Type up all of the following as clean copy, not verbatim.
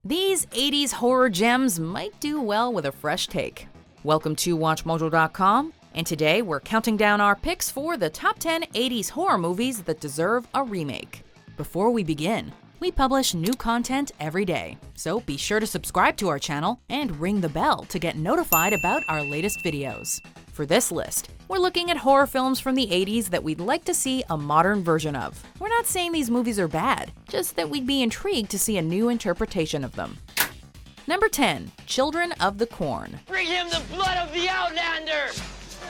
These 80s horror gems might do well with a fresh take. Welcome to WatchMojo.com, and today we're counting down our picks for the top 10 80s horror movies that deserve a remake. Before we begin, we publish new content every day, so be sure to subscribe to our channel and ring the bell to get notified about our latest videos. For this list, we're looking at horror films from the 80s that we'd like to see a modern version of. We're not saying these movies are bad, just that we'd be intrigued to see a new interpretation of them. Number 10, Children of the Corn. Bring him the blood of the Outlander!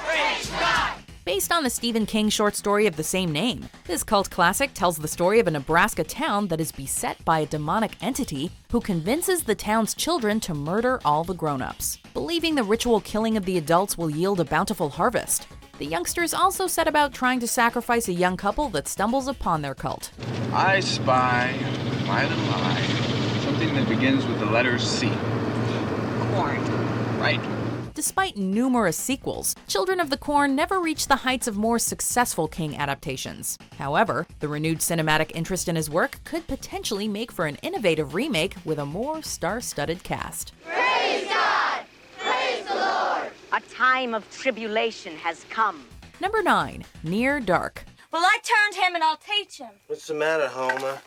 Praise God! Based on the Stephen King short story of the same name, this cult classic tells the story of a Nebraska town that is beset by a demonic entity who convinces the town's children to murder all the grown-ups, believing the ritual killing of the adults will yield a bountiful harvest. The youngsters also set about trying to sacrifice a young couple that stumbles upon their cult. I spy, by the lie, something that begins with the letter C. Corn. Right. Despite numerous sequels, Children of the Corn never reached the heights of more successful King adaptations. However, the renewed cinematic interest in his work could potentially make for an innovative remake with a more star-studded cast. Praise God! Praise the Lord! A time of tribulation has come. Number 9, Near Dark. Well, I turned him and I'll teach him. What's the matter, Homer?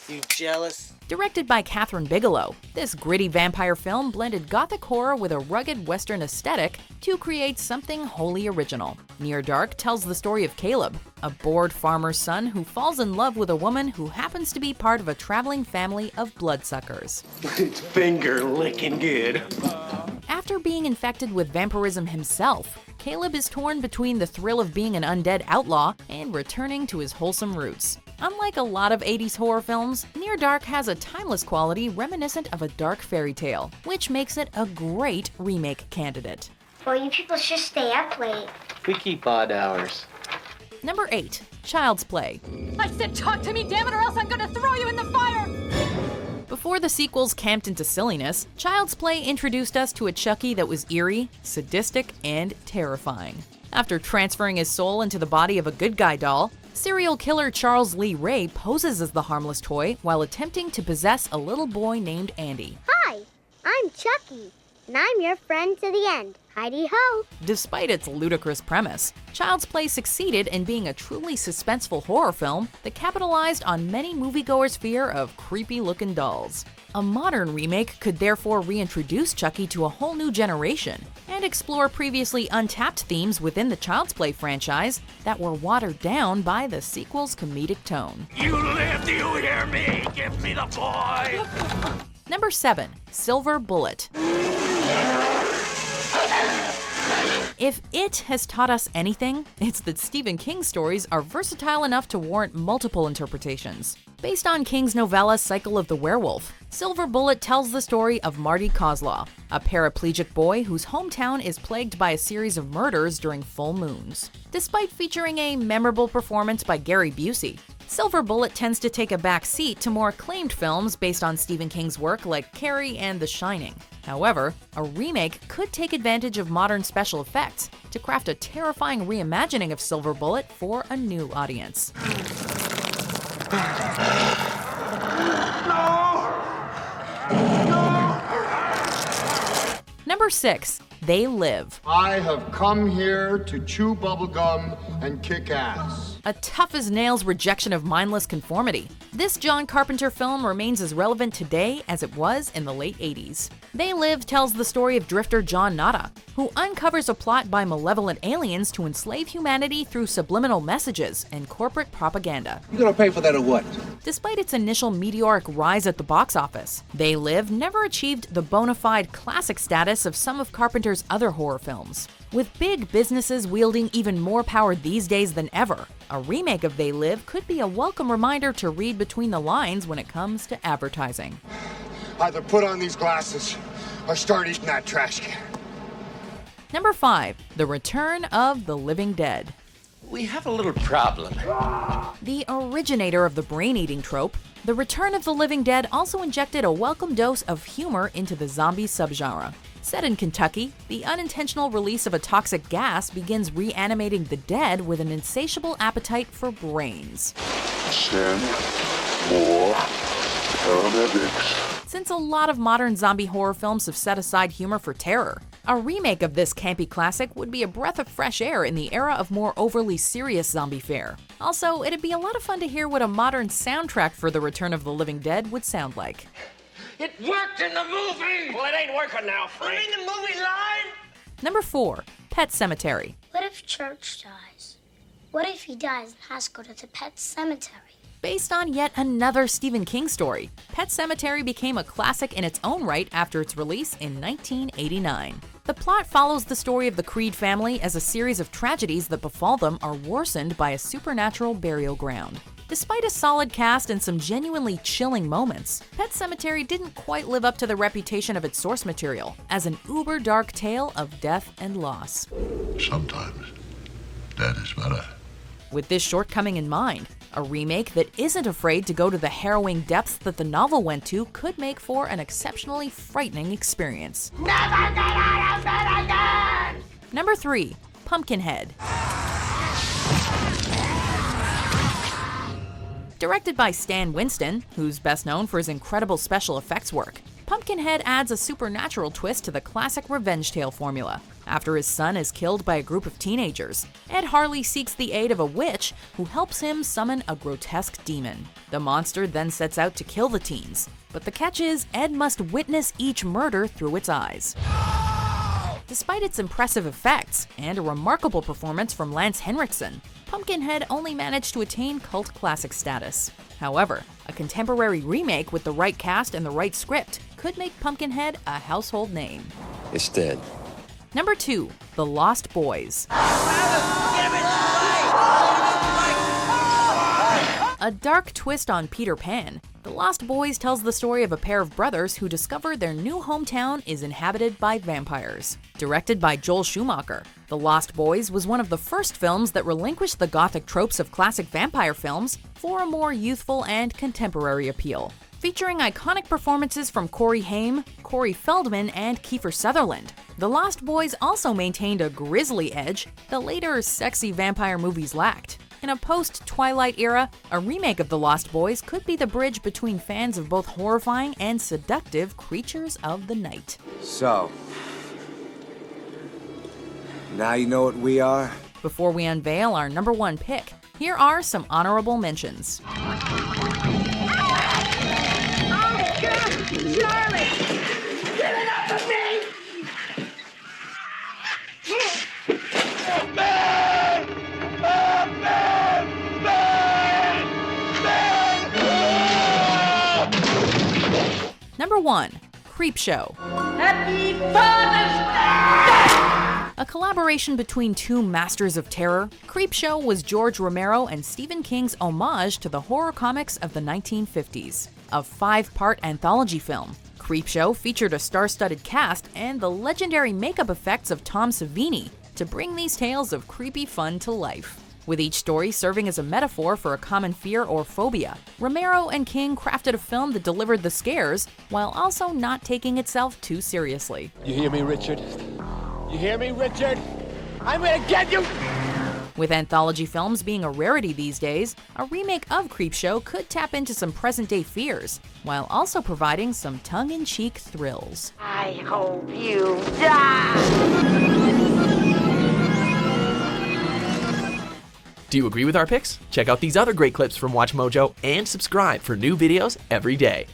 You jealous? Directed by Catherine Bigelow, this gritty vampire film blended gothic horror with a rugged Western aesthetic to create something wholly original. Near Dark tells the story of Caleb, a bored farmer's son who falls in love with a woman who happens to be part of a traveling family of bloodsuckers. It's finger licking good. After being infected with vampirism himself, Caleb is torn between the thrill of being an undead outlaw and returning to his wholesome roots. Unlike a lot of 80s horror films, Near Dark has a timeless quality reminiscent of a dark fairy tale, which makes it a great remake candidate. Well, you people should stay up late. We keep odd hours. Number 8, Child's Play. I said talk to me, damn it, or else I'm gonna throw you in the fire! Before the sequels camped into silliness, Child's Play introduced us to a Chucky that was eerie, sadistic, and terrifying. After transferring his soul into the body of a good guy doll, serial killer Charles Lee Ray poses as the harmless toy while attempting to possess a little boy named Andy. Hi, I'm Chucky, and I'm your friend to the end. Heidi-ho! Despite its ludicrous premise, Child's Play succeeded in being a truly suspenseful horror film that capitalized on many moviegoers' fear of creepy-looking dolls. A modern remake could therefore reintroduce Chucky to a whole new generation and explore previously untapped themes within the Child's Play franchise that were watered down by the sequel's comedic tone. You live, do you hear me? Give me the boy! Number 7, Silver Bullet. If It has taught us anything, it's that Stephen King's stories are versatile enough to warrant multiple interpretations. Based on King's novella Cycle of the Werewolf, Silver Bullet tells the story of Marty Kozlov, a paraplegic boy whose hometown is plagued by a series of murders during full moons. Despite featuring a memorable performance by Gary Busey, Silver Bullet tends to take a back seat to more acclaimed films based on Stephen King's work like Carrie and The Shining. However, a remake could take advantage of modern special effects to craft a terrifying reimagining of Silver Bullet for a new audience. Number 6, They Live. I have come here to chew bubblegum and kick ass. A tough-as-nails rejection of mindless conformity, this John Carpenter film remains as relevant today as it was in the late 80s. They Live tells the story of drifter John Nada, who uncovers a plot by malevolent aliens to enslave humanity through subliminal messages and corporate propaganda. You gonna pay for that or what? Despite its initial meteoric rise at the box office, They Live never achieved the bona fide classic status of some of Carpenter's other horror films. With big businesses wielding even more power these days than ever, a remake of They Live could be a welcome reminder to read between the lines when it comes to advertising. Either put on these glasses or start eating that trash can. Number 5, The Return of the Living Dead. We have a little problem. The originator of the brain-eating trope, The Return of the Living Dead also injected a welcome dose of humor into the zombie subgenre. Set in Kentucky, the unintentional release of a toxic gas begins reanimating the dead with an insatiable appetite for brains. Send more paramedics. since a lot of modern zombie horror films have set aside humor for terror. A remake of this campy classic would be a breath of fresh air in the era of more overly serious zombie fare. Also, it'd be a lot of fun to hear what a modern soundtrack for The Return of the Living Dead would sound like. It worked in the movie! Well, it ain't working now, Frank. You mean the movie line? Number 4. Pet Sematary. What if Church dies? What if he dies and has to go to the pet cemetery? Based on yet another Stephen King story, Pet Sematary became a classic in its own right after its release in 1989. The plot follows the story of the Creed family as a series of tragedies that befall them are worsened by a supernatural burial ground. Despite a solid cast and some genuinely chilling moments, Pet Sematary didn't quite live up to the reputation of its source material as an uber-dark tale of death and loss. Sometimes, that is better. With this shortcoming in mind, a remake that isn't afraid to go to the harrowing depths that the novel went to could make for an exceptionally frightening experience. Never get out of bed again! Number 3. Pumpkinhead. Directed by Stan Winston, who's best known for his incredible special effects work, Pumpkinhead adds a supernatural twist to the classic revenge tale formula. After his son is killed by a group of teenagers, Ed Harley seeks the aid of a witch who helps him summon a grotesque demon. The monster then sets out to kill the teens, but the catch is Ed must witness each murder through its eyes. Despite its impressive effects and a remarkable performance from Lance Henriksen, Pumpkinhead only managed to attain cult classic status. However, a contemporary remake with the right cast and the right script could make Pumpkinhead a household name. It's dead. Number 2. The Lost Boys. A dark twist on Peter Pan, The Lost Boys tells the story of a pair of brothers who discover their new hometown is inhabited by vampires. Directed by Joel Schumacher, The Lost Boys was one of the first films that relinquished the gothic tropes of classic vampire films for a more youthful and contemporary appeal. Featuring iconic performances from Corey Haim, Corey Feldman, and Kiefer Sutherland, The Lost Boys also maintained a grisly edge that later sexy vampire movies lacked. In a post-Twilight era, a remake of The Lost Boys could be the bridge between fans of both horrifying and seductive creatures of the night. So, now you know what we are? Before we unveil our number 1 pick, here are some honorable mentions. Number 1. Creepshow. Happy Father's Day! A collaboration between two masters of terror, Creepshow was George Romero and Stephen King's homage to the horror comics of the 1950s. A 5-part anthology film, Creepshow featured a star-studded cast and the legendary makeup effects of Tom Savini to bring these tales of creepy fun to life. With each story serving as a metaphor for a common fear or phobia, Romero and King crafted a film that delivered the scares while also not taking itself too seriously. You hear me, Richard? You hear me, Richard? I'm gonna get you! With anthology films being a rarity these days, a remake of Creepshow could tap into some present-day fears, while also providing some tongue-in-cheek thrills. I hope you die! Do you agree with our picks? Check out these other great clips from WatchMojo and subscribe for new videos every day.